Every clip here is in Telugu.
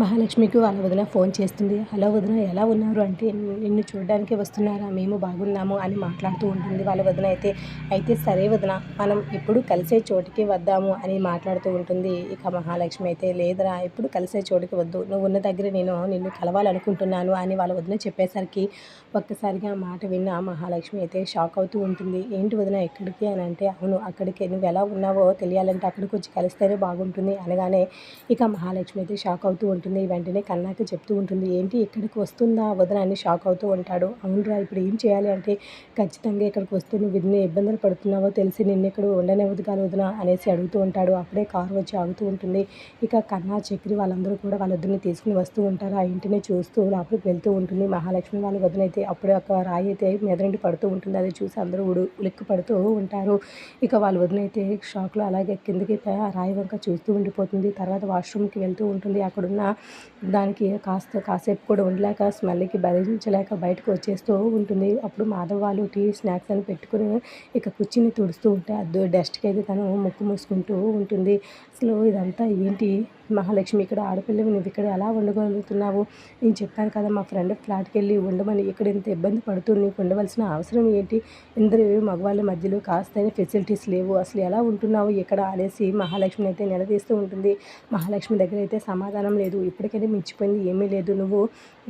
మహాలక్ష్మికి వాళ్ళ వదిన ఫోన్ చేస్తుంది. హలో వదిన, ఎలా ఉన్నారు అంటే, నిన్ను చూడడానికే వస్తున్నారా, మేము బాగున్నాము అని మాట్లాడుతూ ఉంటుంది వాళ్ళ వదిన అయితే. అయితే సరే వదిన, మనం ఇప్పుడు కలిసే చోటికి వద్దాము అని మాట్లాడుతూ ఉంటుంది. ఇక మహాలక్ష్మి అయితే, లేదురా ఇప్పుడు కలిసే చోటికి వద్దు, నువ్వు ఉన్న దగ్గర నిన్ను కలవాలనుకుంటున్నాను అని వాళ్ళ వదిన చెప్పేసరికి ఒక్కసారిగా ఆ మాట విన్న మహాలక్ష్మి అయితే షాక్ అవుతూ ఉంటుంది. ఏంటి వదిన ఎక్కడికి అని అంటే, అవును అక్కడికి, నువ్వు ఎలా ఉన్నావో తెలియాలంటే అక్కడికి వచ్చి కలిస్తేనే బాగుంటుంది అనగానే ఇక మహాలక్ష్మి అయితే షాక్ అవుతూ ఉంటుంది. వెంటనే కన్నాకి చెప్తూ ఉంటుంది, ఏంటి ఇక్కడికి వస్తుందా వదిన అని షాక్ అవుతూ ఉంటాడు. అవునురా, ఇప్పుడు ఏం చేయాలి అంటే, ఖచ్చితంగా ఇక్కడికి వస్తే నువ్వు ఎన్ని ఇబ్బందులు పడుతున్నావో తెలిసి నిన్ను ఇక్కడ ఉండనివ్వదు కాదు వదిన అనేసి అడుగుతూ ఉంటాడు. అప్పుడే కారు వచ్చి ఆగుతూ ఉంటుంది. ఇక కన్నా, చక్రి వాళ్ళందరూ కూడా వాళ్ళిద్దరిని తీసుకుని వస్తూ ఉంటారు. ఆ ఇంటిని చూస్తూ లోపలికి వెళ్తూ ఉంటుంది మహాలక్ష్మి. వాళ్ళ వదిన అయితే అప్పుడే ఒక రాయి అయితే మీద నుండి పడుతూ ఉంటుంది. అది చూసి అందరూ ఉలిక్కి పడుతూ ఉంటారు. ఇక వాళ్ళ వదిన అయితే షాక్లో అలాగే కిందకి ఆ రాయి వంక చూస్తూ ఉండిపోతుంది. తర్వాత వాష్రూమ్కి వెళ్తూ ఉంటుంది. అక్కడున్న దానికి కాసేపు కూడా ఉండలేక, స్మెల్కి భరించలేక బయటకు వచ్చేస్తూ ఉంటుంది. అప్పుడు మాధవ్ వాళ్ళు టీ స్నాక్స్ అని పెట్టుకుని ఇక కూర్చుని తుడుస్తూ ఉంటే డస్ట్కి అయితే తను ముక్కు మూసుకుంటూ ఉంటుంది. అసలు ఇదంతా ఏంటి మహాలక్ష్మి, ఇక్కడ ఆడపిల్లవి నువ్వు ఇక్కడ ఎలా ఉండగలుగుతున్నావు? నేను చెప్పాను కదా మా ఫ్రెండ్ ఫ్లాట్కి వెళ్ళి ఉండమని, ఇక్కడ ఇంత ఇబ్బంది పడుతూ నీకు ఉండవలసిన అవసరం ఏంటి? ఇందరు మగవాళ్ళ మధ్యలో కాస్తైనా ఫెసిలిటీస్ లేవు, అసలు ఎలా ఉంటున్నావు ఇక్కడ అనేసి మహాలక్ష్మిని అయితే నిలదీస్తూ ఉంటుంది. మహాలక్ష్మి దగ్గర అయితే సమాధానం లేదు. ఇప్పటికైనా మించిపోయింది ఏమీ లేదు. నువ్వు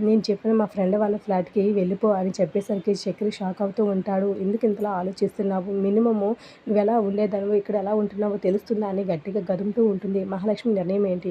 నేను చెప్పిన మా ఫ్రెండ్ వాళ్ళ ఫ్లాట్కి వెళ్ళిపో అని చెప్పేసరికి చక్రి షాక్ అవుతూ ఉంటాడు. ఎందుకు ఇంతలా ఆలోచిస్తున్నావు? మినిమము నువ్వు ఎలా ఉండేదానివో ఇక్కడ ఎలా ఉంటున్నావో తెలుస్తుందా అని గట్టిగా గదుముతూ ఉంటుంది. మహాలక్ష్మి నిర్ణయం ఏంటి?